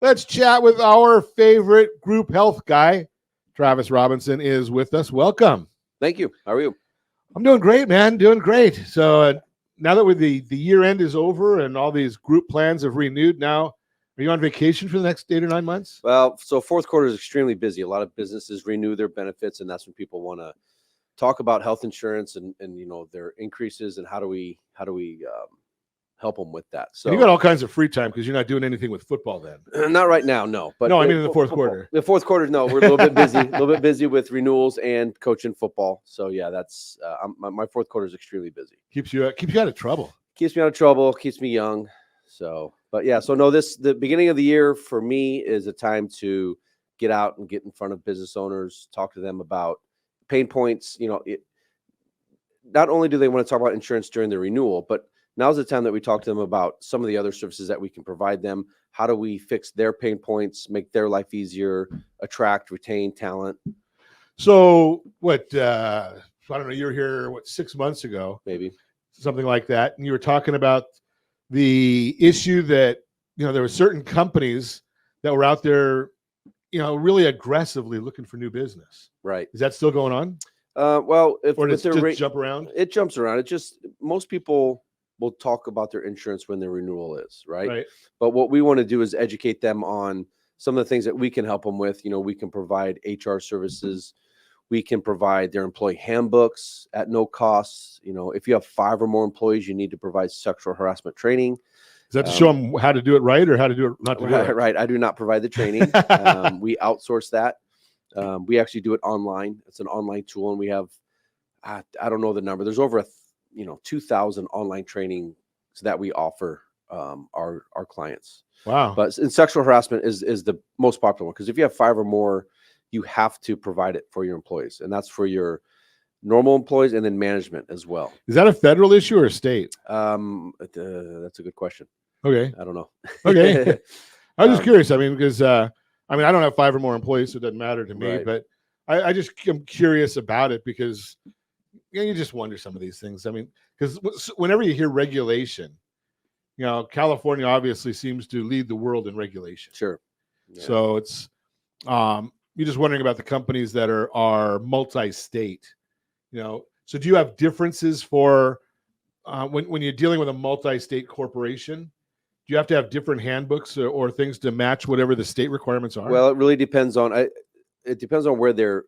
Let's chat with our favorite group health guy. Travis Robinson is with us. Welcome. Thank you. How are you? I'm doing great, man. Doing great. So now that the year end is over and all these group plans have renewed, now are you on vacation for the next 8 or 9 months? Well, so fourth quarter is extremely busy. A lot of businesses renew their benefits, and that's when people want to talk about health insurance and their increases and how do we help them with that. So and you got all kinds of free time because you're not doing anything with football then. Not right now, no. But no, I mean in the fourth quarter. The fourth quarter, no, we're a little bit busy, with renewals and coaching football. So yeah, that's my fourth quarter is extremely busy. Keeps you out of trouble. Keeps me out of trouble. Keeps me young. So, but yeah, so no, the beginning of the year for me is a time to get out and get in front of business owners, talk to them about pain points. Not only do they want to talk about insurance during the renewal, but now's the time that we talk to them about some of the other services that we can provide them. How do we fix their pain points, make their life easier, attract, retain talent? So what, I don't know, you were here, 6 months ago? Maybe. Something like that. And you were talking about the issue that, there were certain companies that were out there, really aggressively looking for new business. Right. Is that still going on? Well, or does it just jump around? It jumps around. Most people will talk about their insurance when their renewal is, right? But what we want to do is educate them on some of the things that we can help them with. We can provide HR services. We can provide their employee handbooks at no cost. If you have 5 or more employees, you need to provide sexual harassment training. Is that to show them how to do it right or how to do it not to do it right? Right. I do not provide the training. We outsource that. We actually do it online. It's an online tool, and we have, I don't know the number. There's over 2,000 online trainings that we offer our clients. Wow. But sexual harassment is the most popular one, because if you have 5 or more, you have to provide it for your employees, and that's for your normal employees and then management as well. Is that a federal issue or a state? That's a good question. Okay. I don't know. Okay. I was just curious. I mean, because I don't have 5 or more employees, so it doesn't matter to me. Right. But I just am curious about it because you just wonder some of these things. I mean, because whenever you hear regulation, California obviously seems to lead the world in regulation. Sure. Yeah. So it's you're just wondering about the companies that are multi-state. So do you have differences for when you're dealing with a multi-state corporation? Do you have to have different handbooks or things to match whatever the state requirements are? Well, it really depends on where their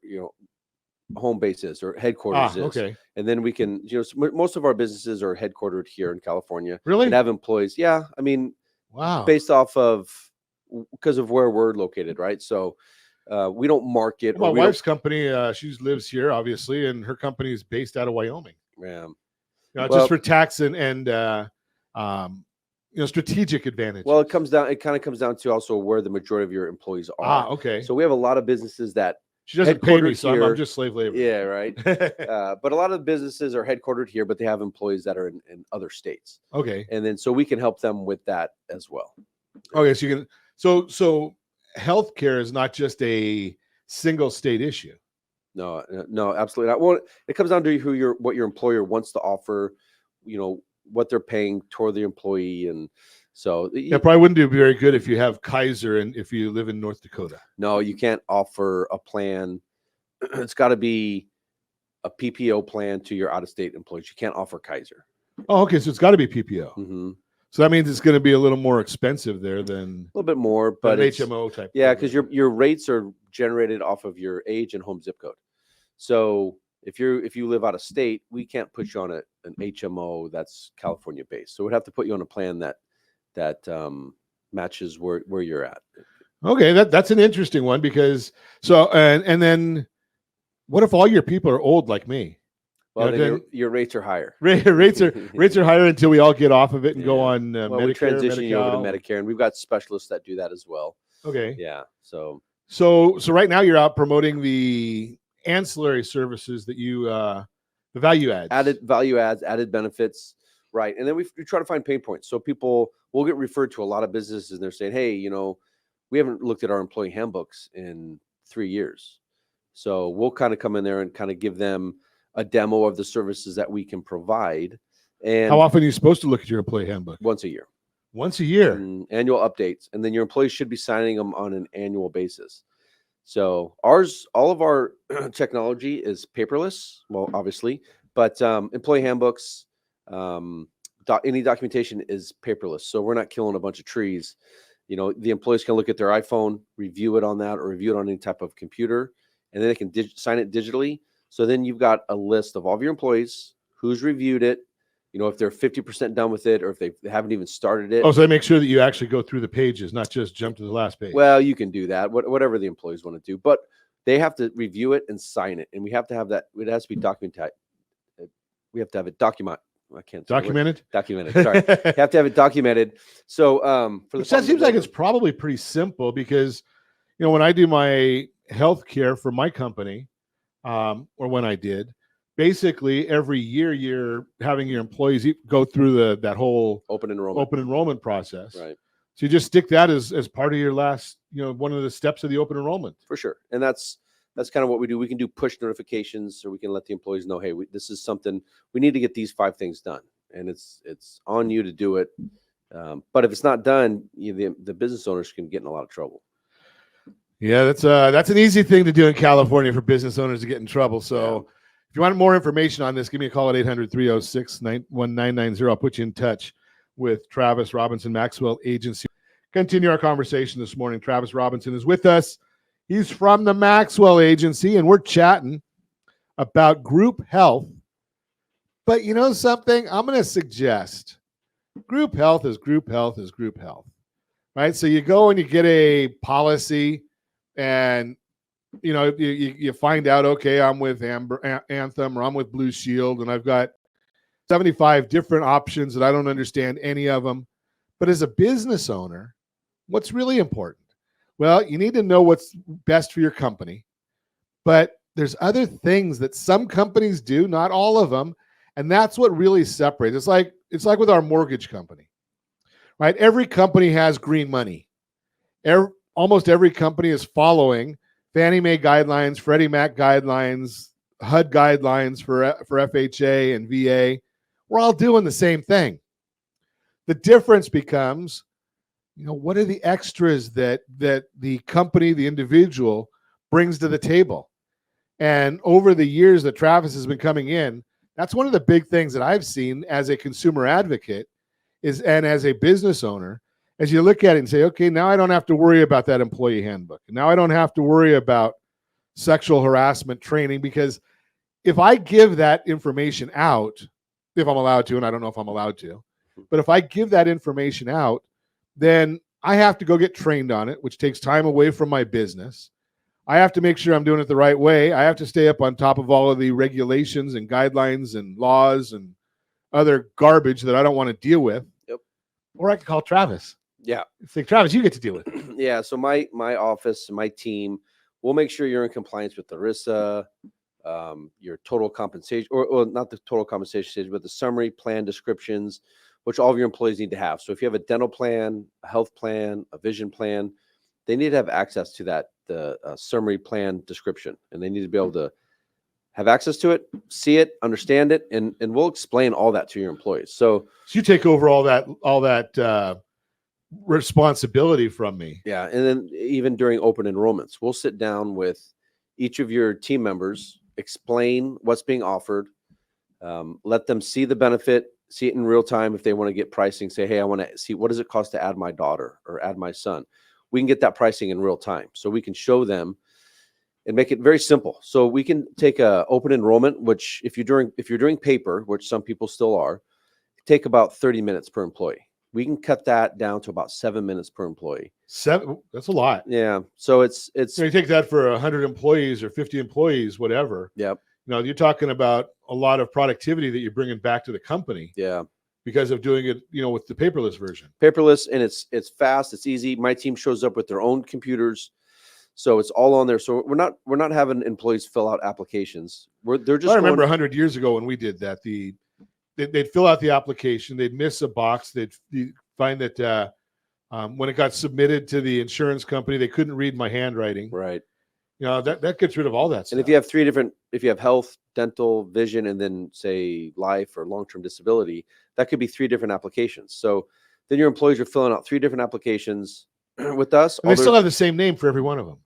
home base is or headquarters is. Okay. And then we can, most of our businesses are headquartered here in California. Really? And have employees. Yeah. I mean, wow. Based off because of where we're located, right? So we don't market. Well, my wife's company, she lives here, obviously, and her company is based out of Wyoming. Yeah. Just for tax and strategic advantage. Well, it kind of comes down to also where the majority of your employees are. Okay. So we have a lot of businesses that she doesn't pay me, so I'm just slave labor. Yeah, right. But a lot of businesses are headquartered here, but they have employees that are in other states. Okay. And then so we can help them with that as well. Okay, so you can so healthcare is not just a single state issue. No, absolutely not. Well, it comes down to what your employer wants to offer, what they're paying toward the employee. And so it probably wouldn't do very good if you have Kaiser and if you live in North Dakota. No, you can't offer a plan. It's got to be a PPO plan to your out-of-state employees. You can't offer Kaiser. Oh, okay. So it's got to be PPO. Mm-hmm. So that means it's going to be a little more expensive there than a little bit more, but an HMO type. Yeah, because your rates are generated off of your age and home zip code. So if you live out of state, we can't put you on an HMO that's California based. So we'd have to put you on a plan that matches where you're at. Okay, that's an interesting one because and then what if all your people are old like me? Well, then your rates are higher. Rates are higher until we all get off of it and go on Medicare. We transition you over to Medicare, and we've got specialists that do that as well. Okay. Yeah. So right now you're out promoting the ancillary services that you the value adds, added benefits, right? And then we try to find pain points. So people will get referred to a lot of businesses, and they're saying, "Hey, we haven't looked at our employee handbooks in 3 years." So we'll kind of come in there and kind of give them a demo of the services that we can provide. And how often are you supposed to look at your employee handbook? Once a year. Once a year. Annual updates. And then your employees should be signing them on an annual basis. So all of our technology is paperless, well, obviously, but employee handbooks, any documentation is paperless. So we're not killing a bunch of trees. You know, the employees can look at their iPhone, review it on that, or review it on any type of computer, and then they can sign it digitally. So then you've got a list of all of your employees, who's reviewed it, you know, if they're 50% done with it, or if they haven't even started it. Oh, so they make sure that you actually go through the pages, not just jump to the last page. Well, you can do that, whatever the employees want to do, but they have to review it and sign it. And we have to have that. It has to be documented. We have to have it documented. I can't say documented. Documented. Sorry, you have to have it documented. So that seems like it's probably pretty simple because, you know, when I do my health care for my company, or when I did, basically every year you're having your employees go through that whole open enrollment process. Right. So you just stick that as part of your last, you know, one of the steps of the open enrollment. For sure. And that's kind of what we do. We can do push notifications, so we can let the employees know, hey, this is something we need to get these 5 things done, and it's on you to do it. But if it's not done, the business owners can get in a lot of trouble. Yeah, that's an easy thing to do in California for business owners to get in trouble. So if you want more information on this, give me a call at 800-306-1990. I'll put you in touch with Travis Robinson, Maxwell Agency. Continue our conversation this morning. Travis Robinson is with us. He's from the Maxwell Agency, and we're chatting about group health. But you know something? I'm going to suggest group health is group health is group health, right? So you go and you get a policy, and you know you find out, okay, I'm with Anthem or I'm with Blue Shield, and I've got 75 different options that I don't understand any of them. But as a business owner, what's really important? Well, you need to know what's best for your company, but there's other things that some companies do, not all of them, and that's what really separates. It's like with our mortgage company, right? Every company has green money. Almost every company is following Fannie Mae guidelines, Freddie Mac guidelines, HUD guidelines for FHA and VA. We're all doing the same thing. The difference becomes, you know, what are the extras that the company, the individual brings to the table? And over the years that Travis has been coming in, that's one of the big things that I've seen as a consumer advocate and as a business owner, as you look at it and say, okay, now I don't have to worry about that employee handbook. Now I don't have to worry about sexual harassment training, because if I give that information out, if I'm allowed to, and I don't know if I'm allowed to, but if I give that information out, then I have to go get trained on it, which takes time away from my business. I have to make sure I'm doing it the right way. I have to stay up on top of all of the regulations and guidelines and laws and other garbage that I don't want to deal with. Yep. Or I could call Travis. Yeah. It's like, Travis, you get to deal with it. Yeah. So my office, my team, we'll make sure you're in compliance with ERISA, your total compensation, or not the total compensation stage, but the summary plan descriptions, which all of your employees need to have. So if you have a dental plan, a health plan, a vision plan, they need to have access to that, the summary plan description, and they need to be able to have access to it, see it, understand it, and we'll explain all that to your employees. So you take over all that responsibility from me. Yeah, and then even during open enrollments, we'll sit down with each of your team members, explain what's being offered, let them see the benefit, see it in real time. If they want to get pricing, say, hey, I want to see, what does it cost to add my daughter or add my son? We can get that pricing in real time. So we can show them and make it very simple. So we can take a open enrollment, which if you're doing paper, which some people still are, take about 30 minutes per employee. We can cut that down to about 7 minutes per employee. 7? That's a lot. Yeah. So it's so you take that for 100 employees or 50 employees, whatever. Yep. You know, you're talking about a lot of productivity that you're bringing back to the company. Yeah. Because of doing it, you know, with the paperless version. Paperless, and it's fast, it's easy. My team shows up with their own computers, so it's all on there. So we're not having employees fill out applications. They're just. I remember 100 years ago when we did that. They'd fill out the application, they'd miss a box, they'd find that when it got submitted to the insurance company, they couldn't read my handwriting. Right. You know, that gets rid of all that stuff. And if you have health, dental, vision, and then say life or long-term disability, that could be 3 different applications. So Then your employees are filling out 3 different applications with us. And they still have the same name for every one of them.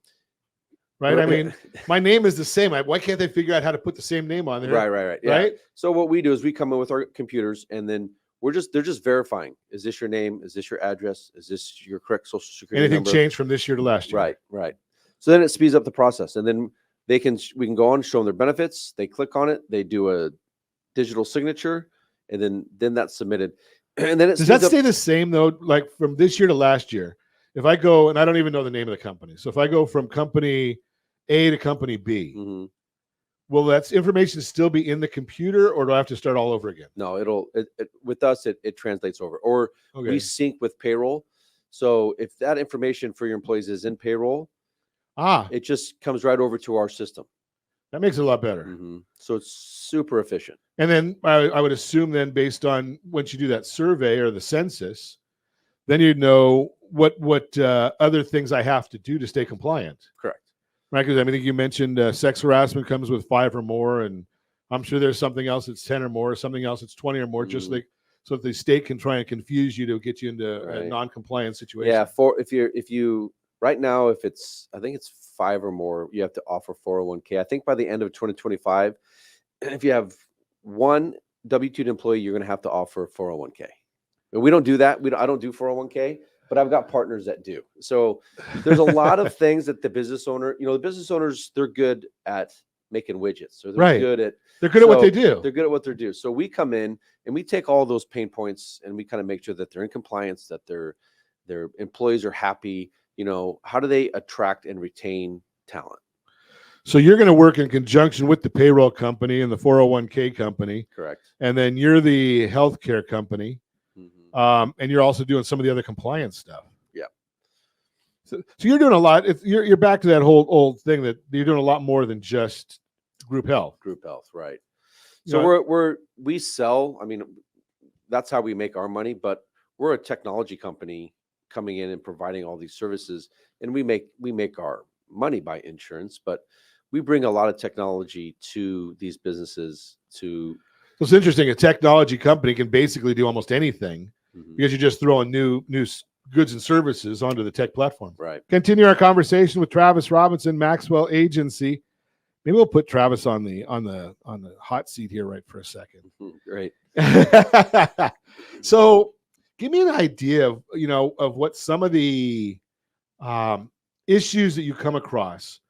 Right. I mean, my name is the same. Why can't they figure out how to put the same name on there? Right. Yeah. Right. So what we do is we come in with our computers, and then they're just verifying. Is this your name? Is this your address? Is this your correct social security Anything number? changed from this year to last year? Right. So then it speeds up the process, and then we can go on and show them their benefits. They click on it. They do a digital signature, and then that's submitted. And then does that stay the same though? Like from this year to last year, if I go, and I don't even know the name of the company, so if I go from company A to company B, will that information still be in the computer, or do I have to start all over again? No, with us it translates over, or we sync with payroll. So if that information for your employees is in payroll, it just comes right over to our system. That makes it a lot better. So it's super efficient. And then I would assume then, based on once you do that survey or the census, then you'd know what other things I have to do to stay compliant. Correct. Right, because I mean, you mentioned sex harassment comes with 5 or more, and I'm sure there's something else that's 10 or more, something else that's 20 or more, just like so that the state can try and confuse you to get you into a non-compliant situation. Yeah, if you right now, if I think it's 5 or more, you have to offer 401k. I think by the end of 2025, if you have one W-2 employee, you're going to have to offer 401k. And we don't do that. I don't do 401k. But I've got partners that do. So there's a lot of things that the business owner, the business owners, they're good at making widgets. So they're good at what they do. They're good at what they do. So we come in and we take all those pain points and we kind of make sure that they're in compliance, that their employees are happy. How do they attract and retain talent? So you're going to work in conjunction with the payroll company and the 401k company. Correct. And then you're the healthcare company. And you're also doing some of the other compliance stuff. Yeah. So you're doing a lot. You're back to that whole old thing that you're doing a lot more than just group health. Group health, right? So we sell. I mean, that's how we make our money. But we're a technology company coming in and providing all these services, and we make our money by insurance. But we bring a lot of technology to these businesses to. So it's interesting. A technology company can basically do almost anything. Because you're just throwing new goods and services onto the tech platform. Right. Continue our conversation with Travis Robinson, Maxwell Agency. Maybe we'll put Travis on the hot seat here right for a second. Great. So, give me an idea of what some of the issues that you come across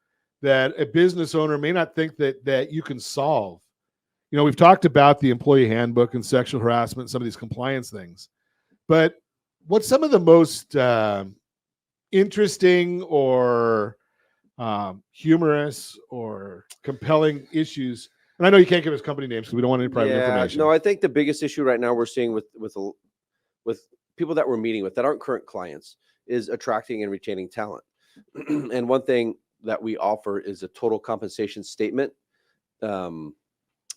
that a business owner may not think that you can solve. We've talked about the employee handbook and sexual harassment, some of these compliance things. But what's some of the most interesting or humorous or compelling issues? And I know you can't give us company names because we don't want any private information. No, I think the biggest issue right now we're seeing with people that we're meeting with that aren't current clients is attracting and retaining talent. And one thing that we offer is a total compensation statement. And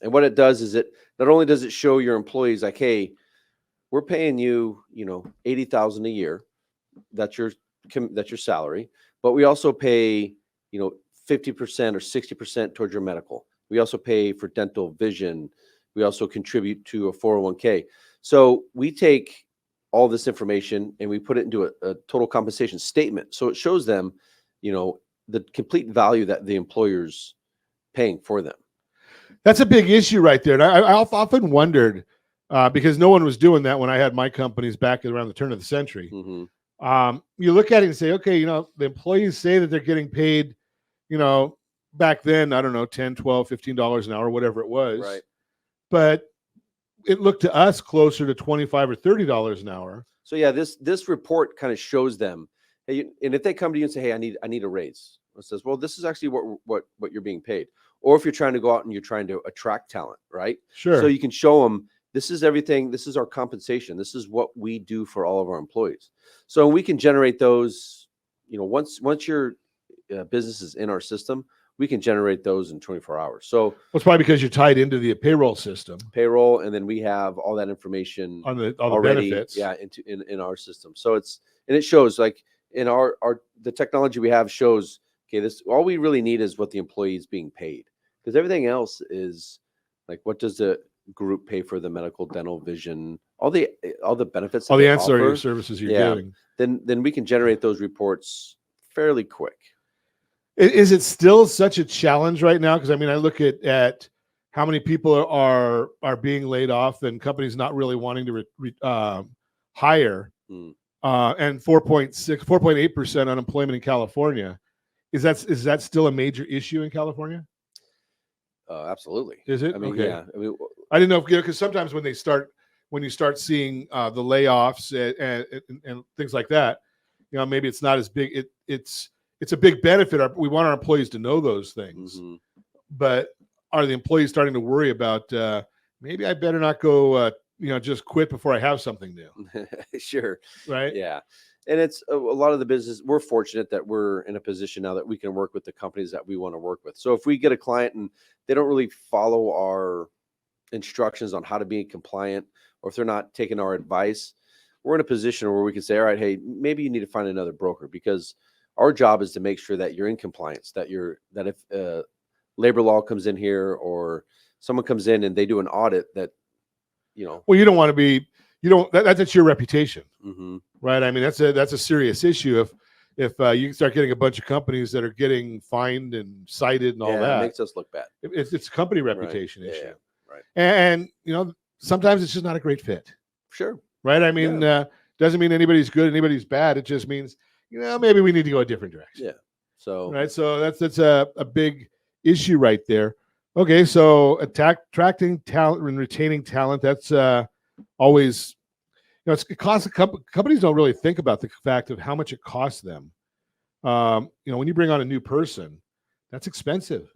what it does is it not only does it show your employees like, hey, we're paying you, $80,000 a year. That's your salary. But we also pay, 50% or 60% towards your medical. We also pay for dental, vision. We also contribute to a 401k. So we take all this information and we put it into a total compensation statement. So it shows them, the complete value that the employer's paying for them. That's a big issue right there. And I've often wondered, because no one was doing that when I had my companies back around the turn of the century. You look at it and say, okay, the employees say that they're getting paid, back then, I don't know, $10, $12, $15 an hour, whatever it was. Right. But it looked to us closer to $25 or $30 an hour. So yeah, this report kind of shows them, hey, and if they come to you and say, hey, I need a raise, it says, well, this is actually what you're being paid. Or if you're trying to go out and you're trying to attract talent, right? Sure. So you can show them, this is everything. This is our compensation. This is what we do for all of our employees. So we can generate those, once your business is in our system, we can generate those in 24 hours. So it's probably because you're tied into the payroll system. Payroll, and then we have all that information on all already, the benefits. Yeah, in our system. So it shows like in the technology we have shows, okay, all we really need is what the employee is being paid. Because everything else is like, what does the group pay for the medical, dental, vision, all the benefits, all the ancillary services you're giving, then we can generate those reports fairly quick. Is it still such a challenge right now? Because I mean, I look at how many people are being laid off and companies not really wanting to hire, and 4.8% unemployment in California. Is that still a major issue in California? Absolutely. Is it? I mean, okay. Yeah. I mean, I didn't know because sometimes when you start seeing the layoffs and things like that, maybe it's not as big. It's a big benefit. We want our employees to know those things, but are the employees starting to worry about maybe I better not go, just quit before I have something new? Sure. Right. Yeah. And it's a lot of the business. We're fortunate that we're in a position now that we can work with the companies that we want to work with. So if we get a client and they don't really follow our instructions on how to be compliant, or if they're not taking our advice, we're in a position where we can say, all right, hey, maybe you need to find another broker, because our job is to make sure that you're in compliance, that if labor law comes in here or someone comes in and they do an audit that, well, you don't want to be, that's your reputation, right? I mean, that's a serious issue. If you start getting a bunch of companies that are getting fined and cited and all that, it makes us look bad. It's a company reputation issue. Yeah, right. And sometimes it's just not a great fit. Sure. Right. I mean, doesn't mean anybody's good, anybody's bad. It just means, maybe we need to go a different direction. Yeah. So, right. So that's a big issue right there. Okay. So attracting talent and retaining talent, that's always, it costs companies don't really think about the fact of how much it costs them. When you bring on a new person, that's expensive,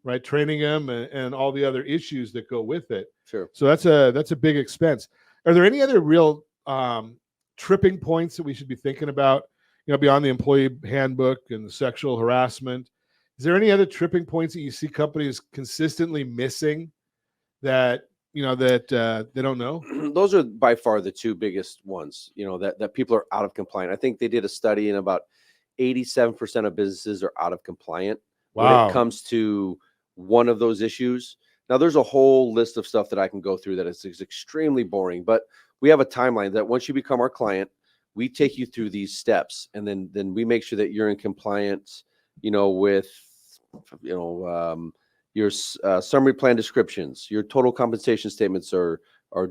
right? Training them and all the other issues that go with it. Sure. So that's a big expense. Are there any other real tripping points that we should be thinking about, beyond the employee handbook and the sexual harassment? Is there any other tripping points that you see companies consistently missing that they don't know? Those are by far the two biggest ones, that people are out of compliant. I think they did a study and about 87% of businesses are out of compliant when it comes to one of those issues. Now, there's a whole list of stuff that I can go through that is extremely boring, but we have a timeline that once you become our client, we take you through these steps, and then we make sure that you're in compliance, with, your summary plan descriptions, your total compensation statements are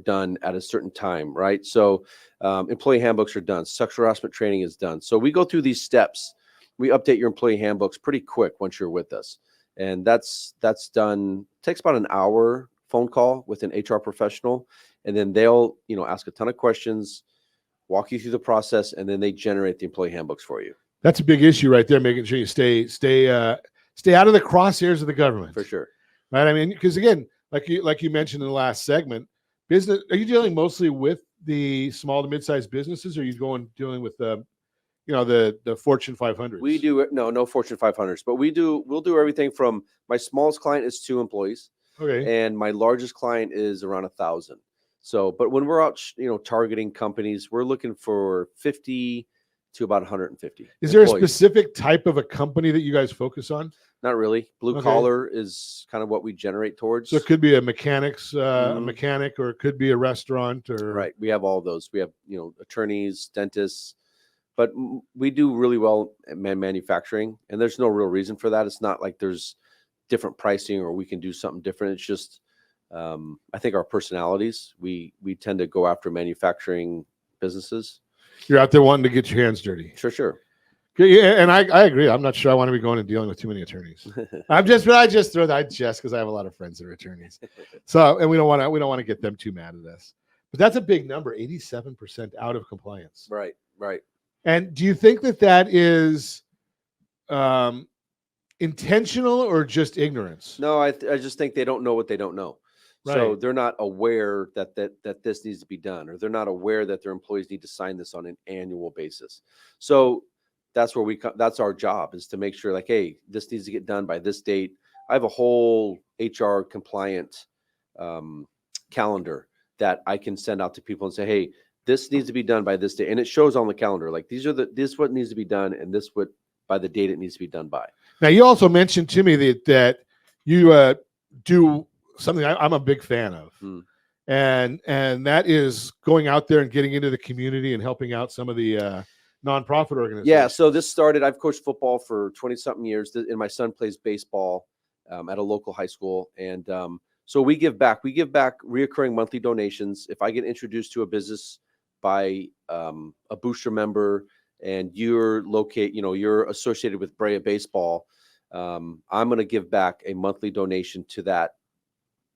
done at a certain time, right? So employee handbooks are done. Sexual harassment training is done. So we go through these steps. We update your employee handbooks pretty quick once you're with us. And that's done, takes about an hour phone call with an HR professional. And then they'll, ask a ton of questions, walk you through the process, and then they generate the employee handbooks for you. That's a big issue right there, making sure you stay out of the crosshairs of the government. For sure. Right. I mean, because again, like you mentioned in the last segment, are you dealing mostly with the small to mid-sized businesses, or are you dealing with the Fortune 500s? We do no Fortune 500s, but we'll do everything from, my smallest client is 2 employees. Okay. And my largest client is around 1,000. So, but when we're out, targeting companies, we're looking for 50 to about 150. Is there a specific type of a company that you guys focus on? Not really. Blue collar is kind of what we generate towards. So it could be a mechanic, or it could be a restaurant, or right. We have all those. We have, attorneys, dentists, but we do really well at manufacturing, and there's no real reason for that. It's not like there's different pricing or we can do something different. It's just, I think our personalities, we tend to go after manufacturing businesses. You're out there wanting to get your hands dirty. Sure. Yeah, and I agree. I'm not sure I want to be going and dealing with too many attorneys. I just throw that because I have a lot of friends that are attorneys. So, and we don't want to get them too mad at us. But that's a big number, 87% out of compliance. Right. And do you think that is intentional or just ignorance? No, I just think they don't know what they don't know. Right. So they're not aware that this needs to be done, or they're not aware that their employees need to sign this on an annual basis. So that's where that's our job, is to make sure, like, hey, this needs to get done by this date. I have a whole HR compliant calendar that I can send out to people and say, hey, this needs to be done by this date. And it shows on the calendar, like, this is what needs to be done, and this what by the date it needs to be done by. Now, you also mentioned to me that you do something I'm a big fan of. and that is going out there and getting into the community and helping out some of the nonprofit organizations. Yeah, so this started, I've coached football for 20-something years, and my son plays baseball at a local high school. And so we give back. We give back reoccurring monthly donations. If I get introduced to a business by a booster member and you're associated with Brea Baseball, I'm going to give back a monthly donation to that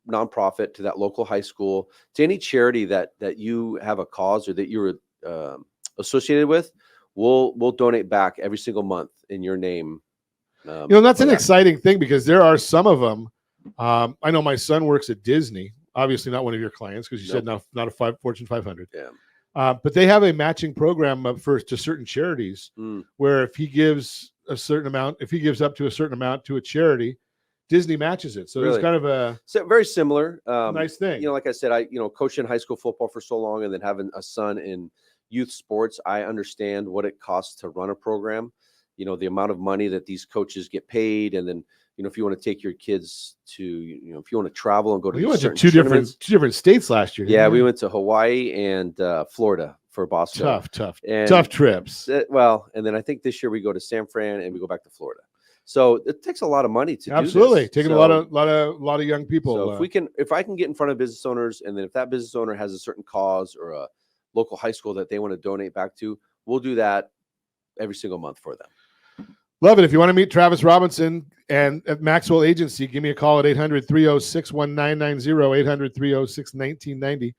nonprofit, to that local high school, to any charity that you have a cause or that you're associated with. We'll donate back every single month in your name. That's an exciting thing, because there are some of them. I know my son works at Disney, obviously not one of your clients, because you said not a Fortune 500. Yeah. But they have a matching program to certain charities where if he gives a certain amount, if he gives up to a certain amount to a charity, Disney matches it. So Really? It's kind of very similar. Nice thing. Like I said, I coached in high school football for so long, and then having a son in youth sports, I understand what it costs to run a program. The amount of money that these coaches get paid, and then if you want to take your kids to, if you want to travel and go to, you went to two different states last year. Yeah, we went to Hawaii and Florida for Boston. Tough trips. And then I think this year we go to San Fran and we go back to Florida. So it takes a lot of money to absolutely do this. Taking a lot of young people. So if I can get in front of business owners, and then if that business owner has a certain cause or a local high school that they want to donate back to, we'll do that every single month for them. Love it. If you want to meet Travis Robinson and at Maxwell Agency, give me a call at 800-306-1990, 800-306-1990.